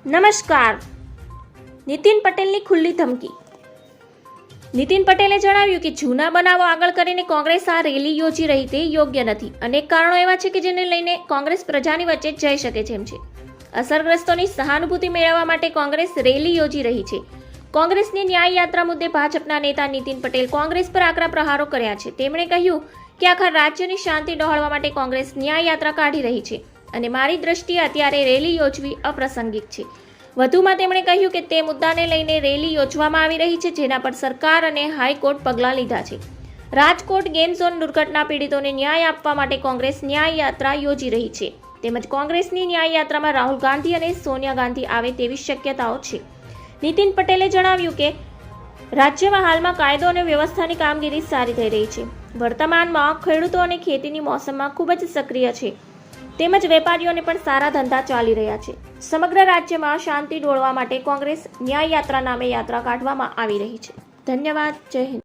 નમસ્કાર. નીતિન પટેલની ખુલ્લી ધમકી. નીતિન પટેલે જણાવ્યું કે જૂના બનાવો આગળ કરીને કોંગ્રેસ આ રેલી યોજી રહી તે યોગ્ય નથી. અનેક કારણો એવા છે કે જેને લઈને કોંગ્રેસ પ્રજાની વચ્ચે જઈ શકે તેમ છે. અસરગ્રસ્તોની સહાનુભૂતિ મેળવવા માટે કોંગ્રેસ રેલી યોજી રહી છે. કોંગ્રેસની ન્યાય યાત્રા મુદ્દે ભાજપના નેતા નીતિન પટેલ કોંગ્રેસ પર આકરા પ્રહારો કર્યા છે. તેમણે કહ્યું કે આખા રાજ્યની શાંતિ ડહોળવા માટે કોંગ્રેસ ન્યાય યાત્રા કાઢી રહી છે અને મારી દ્રષ્ટિએ અત્યારે રેલી યોજવી અપ્રાસંગિક છે. વધુમાં તેમણે કહ્યું કે તે મુદ્દાને લઈને રેલી યોજવામાં આવી રહી છે, જેના પર સરકાર અને હાઈકોર્ટ પગલાં લીધા છે. રાજકોટ ગેમ ઝોન દુર્ઘટના પીડિતોને ન્યાય આપવા માટે કોંગ્રેસ ન્યાય યાત્રા યોજી રહી છે. તેમજ કોંગ્રેસની ન્યાય યાત્રામાં રાહુલ ગાંધી અને સોનિયા ગાંધી આવે તેવી શક્યતાઓ છે. નીતિન પટેલે જણાવ્યું કે રાજ્યમાં હાલમાં કાયદો અને વ્યવસ્થાની કામગીરી સારી થઈ રહી છે. વર્તમાનમાં ખેડૂતો અને ખેતીની મોસમમાં ખૂબ જ સક્રિય છે. તેમજ વેપારીઓને પણ સારા ધંધા ચાલી રહ્યા છે. સમગ્ર રાજ્યમાં શાંતિ ડોળવા માટે કોંગ્રેસ ન્યાય યાત્રા નામે યાત્રા કાઢવામાં આવી રહી છે. ધન્યવાદ. જય હિન્દ.